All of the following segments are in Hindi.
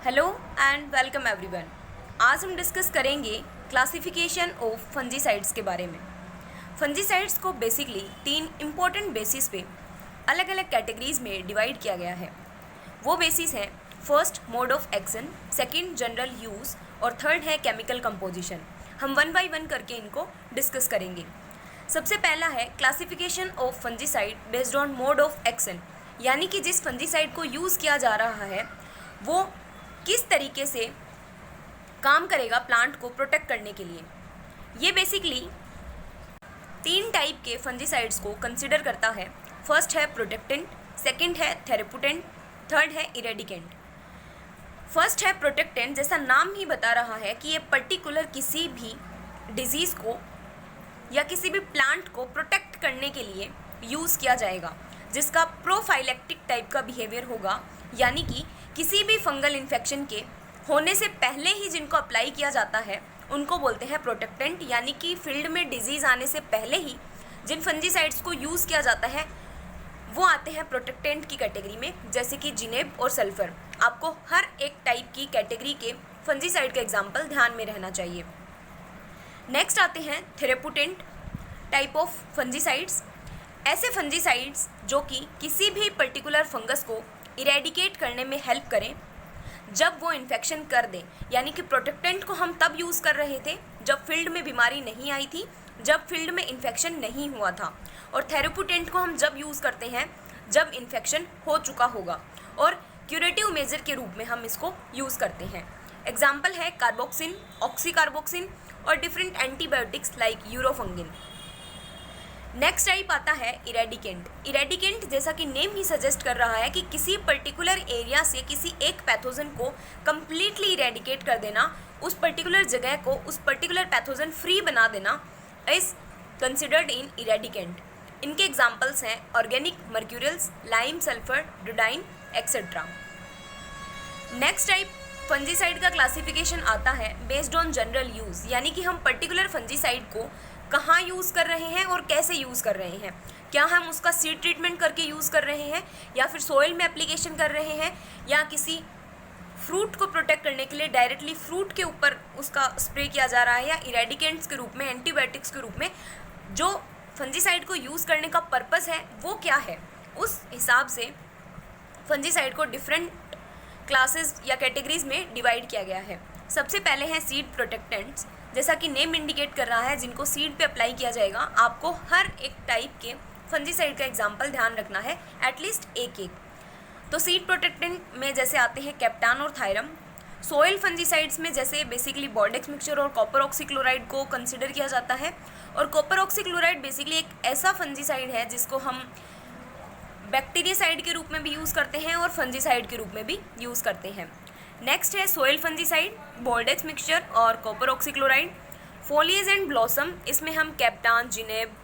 Hello and welcome everyone. आज हम डिस्कस करेंगे क्लासिफिकेशन ऑफ फंजीसाइड्स के बारे में। फंजीसाइड्स को बेसिकली 3 इम्पॉर्टेंट बेसिस पे अलग अलग कैटेगरीज में डिवाइड किया गया है। वो बेसिस हैं first mode of action, second general use और थर्ड है केमिकल कंपोजिशन। हम वन बाय वन करके इनको डिस्कस करेंगे। सबसे पहला है classification of fungicide based on mode of action, यानी कि जिस फंजीसाइड को यूज़ किया जा रहा है वो किस तरीके से काम करेगा प्लांट को प्रोटेक्ट करने के लिए। ये बेसिकली 3 टाइप के फंजीसाइड्स को कंसिडर करता है। फर्स्ट है प्रोटेक्टेंट, सेकंड है थेरेपुटेंट, थर्ड है इरेडिकेंट। फर्स्ट है प्रोटेक्टेंट, जैसा नाम ही बता रहा है कि ये पर्टिकुलर किसी भी डिजीज़ को या किसी भी प्लांट को प्रोटेक्ट करने के लिए यूज़ किया जाएगा, जिसका प्रोफाइलेक्टिक टाइप का बिहेवियर होगा, यानी कि किसी भी फंगल इन्फेक्शन के होने से पहले ही जिनको अप्लाई किया जाता है उनको बोलते हैं प्रोटेक्टेंट। यानी कि फील्ड में डिजीज़ आने से पहले ही जिन फंजीसाइड्स को यूज़ किया जाता है वो आते हैं प्रोटेक्टेंट की कैटेगरी में, जैसे कि जिनेब और सल्फर। आपको हर एक टाइप की कैटेगरी के फंजीसाइड का एग्जाम्पल ध्यान में रहना चाहिए। नेक्स्ट आते हैं थेरेपुटेंट टाइप ऑफ फंजीसाइड्स। ऐसे फंजीसाइड्स जो कि किसी भी पर्टिकुलर फंगस को इरेडिकेट करने में हेल्प करें जब वो इन्फेक्शन कर दें। यानी कि प्रोटेक्टेंट को हम तब यूज़ कर रहे थे जब फील्ड में बीमारी नहीं आई थी, जब फील्ड में इन्फेक्शन नहीं हुआ था, और थेरेपुटेंट को हम जब यूज़ करते हैं जब इन्फेक्शन हो चुका होगा, और क्यूरेटिव मेजर के रूप में हम इसको यूज़ करते हैं। एग्जाम्पल है कार्बोक्सिन, ऑक्सीकार्बोक्सिन और different antibiotics like aureofungin. Next type आता है इरेडिकेंट। इरेडिकेंट जैसा कि नेम ही सजेस्ट कर रहा है कि किसी पर्टिकुलर एरिया से किसी एक पैथोजन को कम्प्लीटली इरेडिकेट कर देना, उस पर्टिकुलर जगह को उस पर्टिकुलर पैथोजन फ्री बना देना इज कंसिडर्ड इन इरेडिकेंट। इनके एग्जाम्पल्स हैं organic mercurials, lime, sulphur, dodine etcetera. Next type fungicide का क्लासिफिकेशन आता है बेस्ड ऑन जनरल यूज़, यानी कि हम पर्टिकुलर फंजीसाइड को कहाँ यूज़ कर रहे हैं और कैसे यूज़ कर रहे हैं। क्या हम उसका सीड ट्रीटमेंट करके यूज़ कर रहे हैं, या फिर सोइल में एप्लीकेशन कर रहे हैं, या किसी फ्रूट को प्रोटेक्ट करने के लिए डायरेक्टली फ्रूट के ऊपर उसका स्प्रे किया जा रहा है, या इरेडिकेंट्स के रूप में, एंटीबायोटिक्स के रूप में जो फंजीसाइड को यूज़ करने का पर्पस है वो क्या है। उस हिसाब से फंजीसाइड को डिफरेंट क्लासेस या कैटेगरीज में डिवाइड किया गया है। सबसे पहले हैं सीड प्रोटेक्टेंट्स, जैसा कि नेम इंडिकेट कर रहा है, जिनको सीड पे अप्लाई किया जाएगा। आपको हर एक टाइप के फंजीसाइड का एग्जाम्पल ध्यान रखना है, एटलीस्ट एक एक। तो सीड प्रोटेक्टेंट में जैसे आते हैं कैप्टान और थायरम। सोइल फंजीसाइड्स में जैसे बेसिकली बॉर्डेक्स मिक्सचर और कॉपर ऑक्सीक्लोराइड को कंसिडर किया जाता है। और कॉपर ऑक्सीक्लोराइड बेसिकली एक ऐसा फंजीसाइड है जिसको हम बैक्टीरियासाइड के रूप में भी यूज़ करते हैं और फंजीसाइड के रूप में भी यूज़ करते हैं। नेक्स्ट है सोइल फंजीसाइड, बॉर्डेक्स मिक्सचर और copper oxychloride. Foliage and blossom, इसमें हम कैप्टान, जिनेब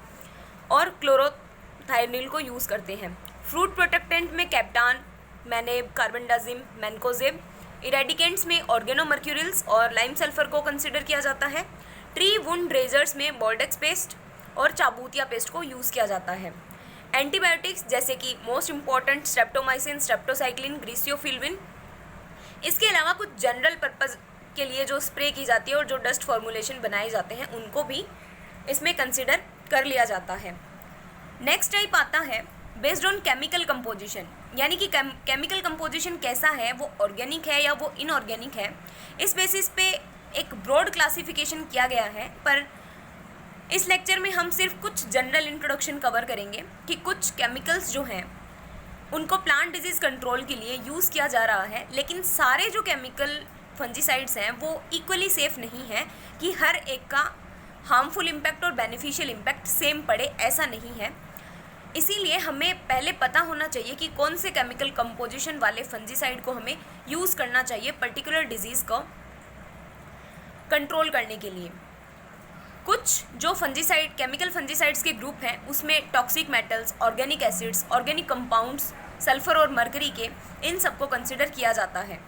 और क्लोरोथायनिल को यूज़ करते हैं। फ्रूट प्रोटेक्टेंट में कैप्टान, मैनेब, कार्बनडाजिम, मैनकोजेब। इरेडिकेंट्स में ऑर्गेनोमर्क्यूरिल्स और लाइम सल्फर को कंसिडर किया जाता है। ट्री वुंड रेजर्स में बॉर्डेक्स पेस्ट और चाबूतिया पेस्ट को यूज़ किया जाता है। एंटीबायोटिक्स जैसे कि मोस्ट इंपॉर्टेंट स्ट्रेप्टोमाइसिन, स्ट्रेप्टोसाइक्लिन, ग्रीसियोफिल्विन। इसके अलावा कुछ जनरल पर्पज़ के लिए जो स्प्रे की जाती है और जो डस्ट फॉर्मुलेशन बनाए जाते हैं उनको भी इसमें कंसिडर कर लिया जाता है। नेक्स्ट टाइप आता है बेस्ड ऑन केमिकल कंपोजिशन, यानी कि केमिकल कंपोजिशन कैसा है, वो ऑर्गेनिक है या वो इनऑर्गेनिक है। इस बेसिस पे एक ब्रॉड क्लासिफिकेशन किया गया है, पर इस लेक्चर में हम सिर्फ कुछ जनरल इंट्रोडक्शन कवर करेंगे कि कुछ केमिकल्स जो हैं उनको प्लांट डिजीज़ कंट्रोल के लिए यूज़ किया जा रहा है, लेकिन सारे जो केमिकल फंजीसाइड्स हैं वो इक्वली सेफ़ नहीं है कि हर एक का हार्मफुल इम्पैक्ट और बेनिफिशियल इम्पैक्ट सेम पड़े, ऐसा नहीं है। इसीलिए हमें पहले पता होना चाहिए कि कौन से केमिकल कंपोजिशन वाले फंजीसाइड को हमें यूज़ करना चाहिए पर्टिकुलर डिजीज़ को कंट्रोल करने के लिए। कुछ जो फंजीसाइड केमिकल फंजीसाइड्स के ग्रुप हैं उसमें toxic metals, organic acids, organic compounds, sulphur और मरकरी के, इन सबको कंसिडर किया जाता है।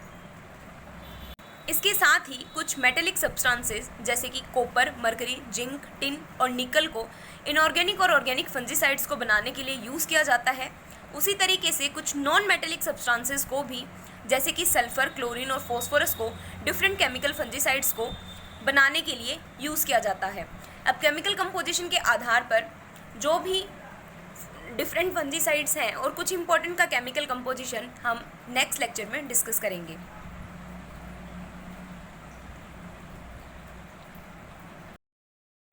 इसके साथ ही कुछ मेटेलिक सब्सटेंसेस जैसे कि कॉपर, मरकरी, जिंक, टिन और निकल को इनऑर्गेनिक और ऑर्गेनिक फंजीसाइड्स को बनाने के लिए यूज़ किया जाता है। उसी तरीके से कुछ नॉन मेटेलिक सब्सटेंसेस को भी जैसे कि सल्फर, क्लोरीन और फॉस्फोरस को डिफरेंट केमिकल फंजीसाइड्स को बनाने के लिए यूज़ किया जाता है। अब केमिकल कंपोजिशन के आधार पर जो भी डिफरेंट फंजीसाइड्स हैं और कुछ इंपॉर्टेंट का केमिकल कंपोजिशन हम नेक्स्ट लेक्चर में डिस्कस करेंगे।